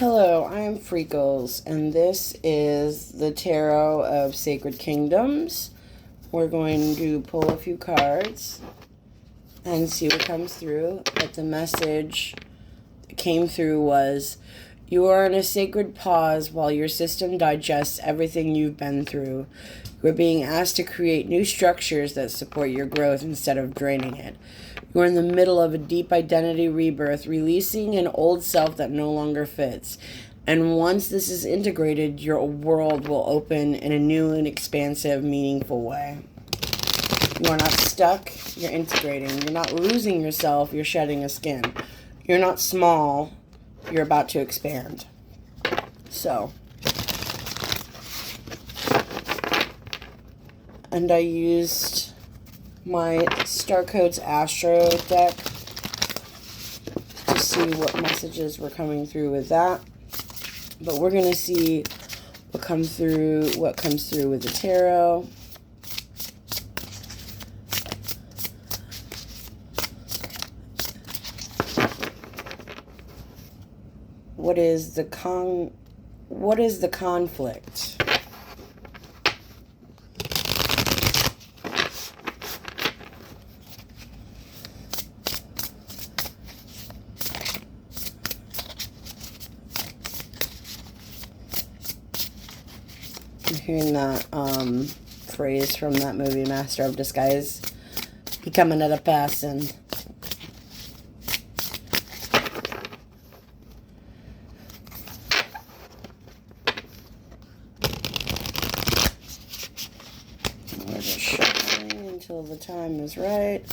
Hello, I am Freakles, and this is the Tarot of Sacred Kingdoms. We're going to pull a few cards and see what comes through. But the message that came through was, you are in a sacred pause while your system digests everything you've been through. You are being asked to create new structures that support your growth instead of draining it. You are in the middle of a deep identity rebirth, releasing an old self that no longer fits. And once this is integrated, your world will open in a new and expansive, meaningful way. You are not stuck, you're integrating. You're not losing yourself, you're shedding a skin. You're not small, you're about to expand. So, and I used my Star Codes Astro deck to see what messages were coming through with that. But we're going to see what comes through with the tarot. What is the conflict? I'm hearing that phrase from that movie, Master of Disguise. Become another person. We're just shuffling until the time is right.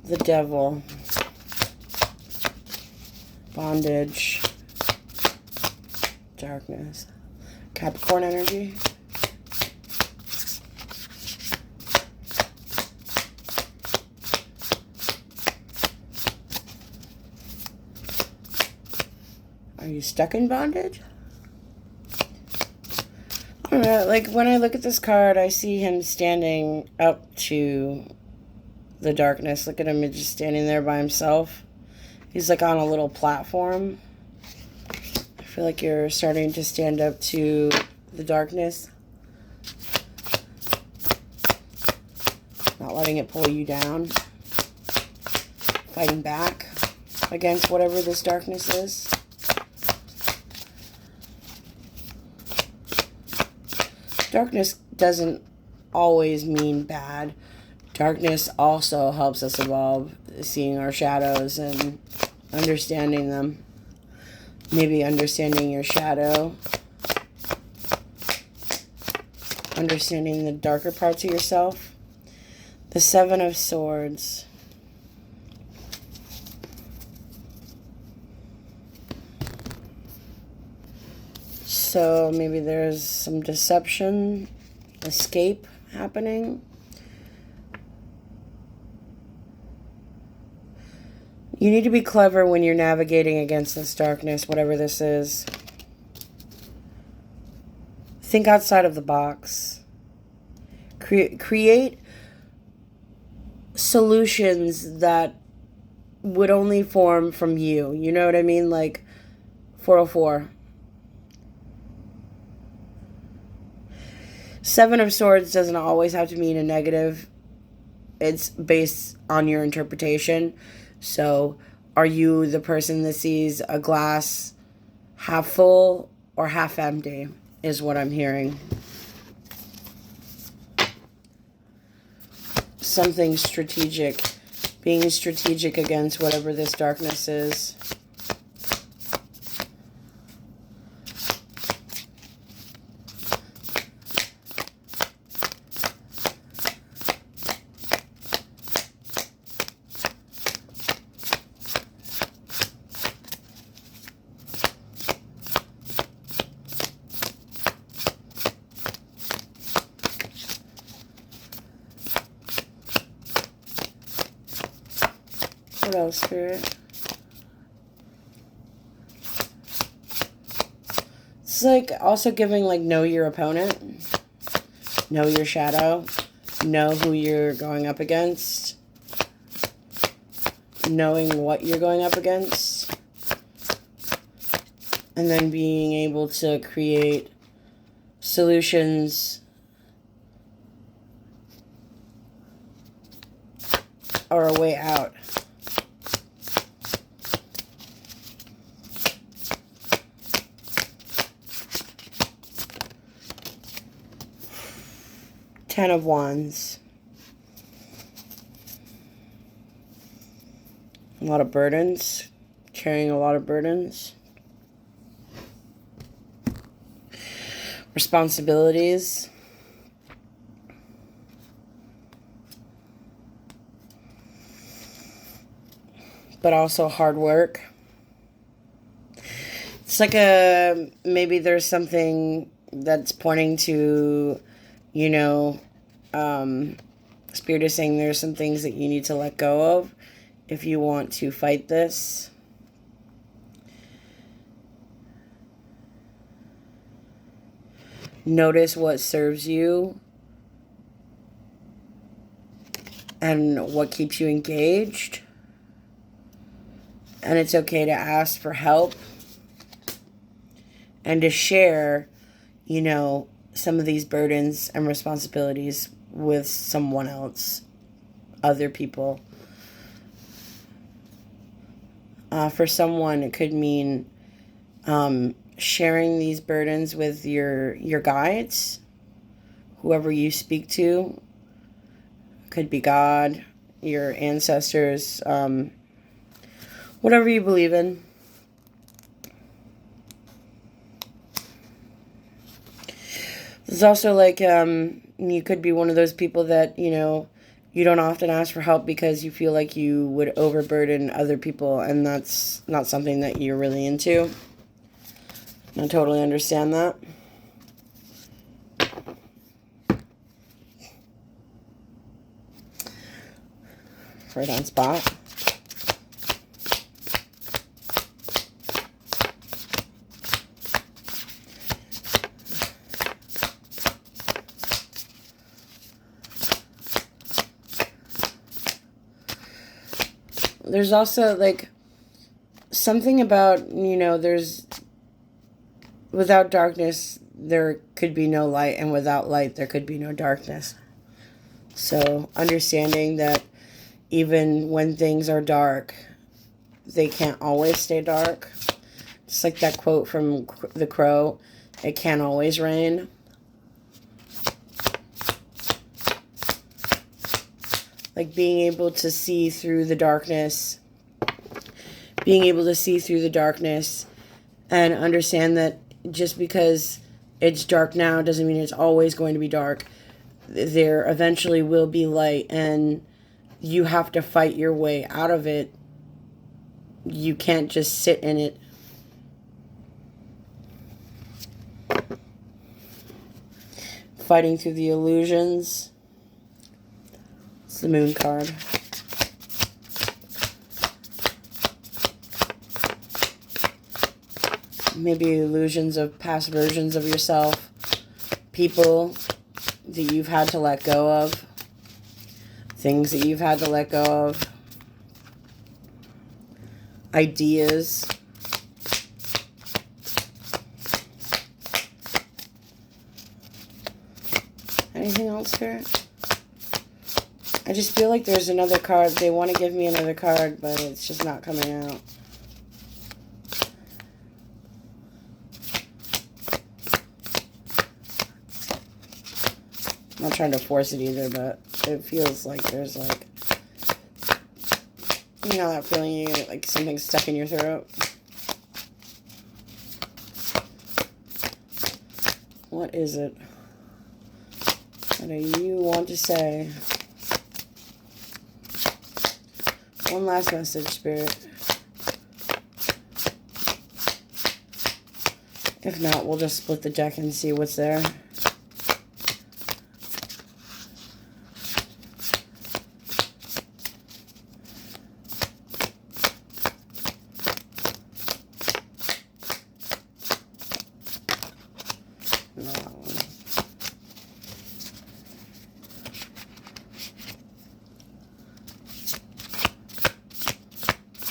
The Devil, bondage, darkness, Capricorn energy. Are you stuck in bondage? I don't know, like when I look at this card, I see him standing up to the darkness. Look at him, just standing there by himself. He's like on a little platform. I feel like you're starting to stand up to the darkness. Not letting it pull you down. Fighting back against whatever this darkness is. Darkness doesn't always mean bad. Darkness also helps us evolve, seeing our shadows and understanding them. Maybe understanding your shadow. Understanding the darker parts of yourself. The Seven of Swords. So maybe there's some deception, escape happening. You need to be clever when you're navigating against this darkness, whatever this is. Think outside of the box. Create solutions that would only form from you. You know what I mean? Like 404. Seven of Swords doesn't always have to mean a negative. It's based on your interpretation. So, are you the person that sees a glass half full or half empty, is what I'm hearing. Something strategic. Being strategic against whatever this darkness is. What else, Spirit? It's like also giving like know your opponent, know your shadow, know who you're going up against, knowing what you're going up against, and then being able to create solutions or a way out. Ten of Wands. A lot of burdens. Carrying a lot of burdens. Responsibilities. But also hard work. It's like maybe there's something that's pointing to, you know, Spirit is saying there's some things that you need to let go of if you want to fight this. Notice what serves you and what keeps you engaged. And it's okay to ask for help and to share, you know, some of these burdens and responsibilities with someone else, other people. For someone, it could mean sharing these burdens with your guides, whoever you speak to. Could be God, your ancestors, whatever you believe in. There's also like, you could be one of those people that, you know, you don't often ask for help because you feel like you would overburden other people, and that's not something that you're really into. I totally understand that. Right on spot. There's also like something about, you know, without darkness there could be no light, and without light there could be no darkness. So understanding that even when things are dark, they can't always stay dark. It's like that quote from The Crow, it can't always rain. Like being able to see through the darkness. Being able to see through the darkness and understand that just because it's dark now doesn't mean it's always going to be dark. There eventually will be light, and you have to fight your way out of it. You can't just sit in it. Fighting through the illusions. It's the Moon card. Maybe illusions of past versions of yourself. People that you've had to let go of. Things that you've had to let go of. Ideas. Anything else, Spirit? I just feel like there's another card. They want to give me another card, but it's just not coming out. I'm not trying to force it either, but it feels like there's like, you know that feeling you get like something stuck in your throat? What is it? What do you want to say? One last message, Spirit. If not, we'll just split the deck and see what's there.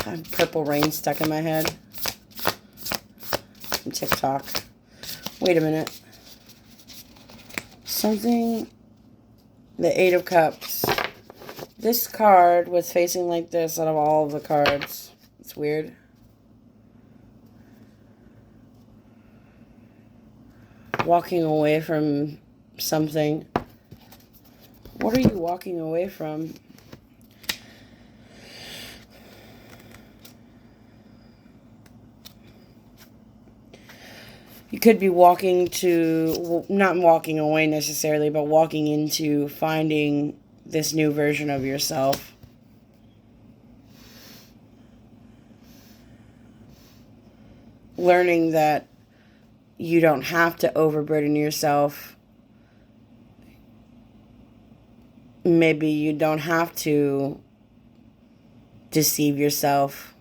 I have Purple Rain stuck in my head from TikTok. Wait a minute. Something. The Eight of Cups. This card was facing like this out of all of the cards. It's weird. Walking away from something. What are you walking away from? You could be walking to, not walking away necessarily, but walking into finding this new version of yourself. Learning that you don't have to overburden yourself. Maybe you don't have to deceive yourself.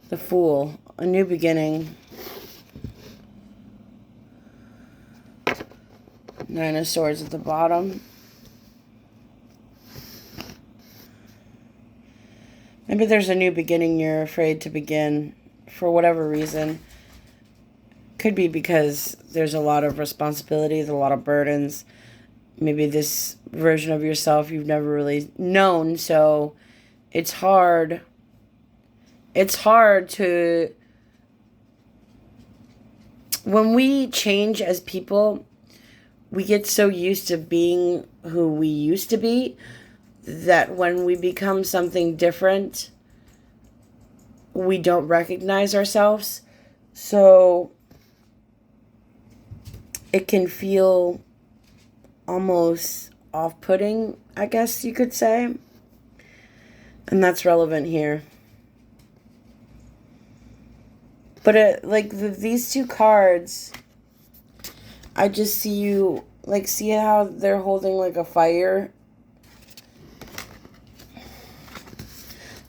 The Fool, a new beginning. Nine of Swords at the bottom. Maybe there's a new beginning you're afraid to begin for whatever reason. Could be because there's a lot of responsibilities, a lot of burdens. Maybe this version of yourself you've never really known, so it's hard. It's hard to... When we change as people, we get so used to being who we used to be that when we become something different, we don't recognize ourselves. So it can feel almost off-putting, I guess you could say. And that's relevant here. But these two cards, I just see you, like, see how they're holding like a fire?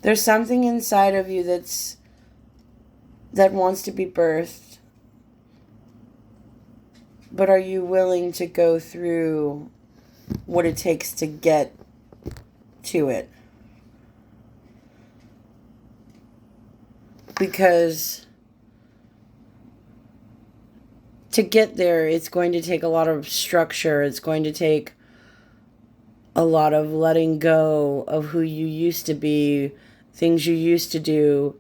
There's something inside of you that wants to be birthed. But are you willing to go through what it takes to get to it? Because to get there, it's going to take a lot of structure. It's going to take a lot of letting go of who you used to be, things you used to do.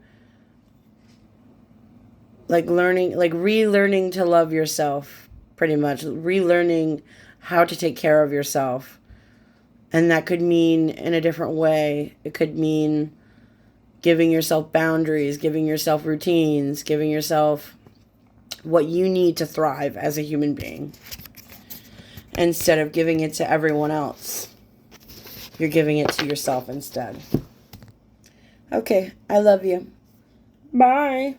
Like relearning to love yourself, pretty much. Relearning how to take care of yourself. And that could mean in a different way. It could mean giving yourself boundaries, giving yourself routines, giving yourself what you need to thrive as a human being. Instead of giving it to everyone else, you're giving it to yourself instead. Okay, I love you. Bye.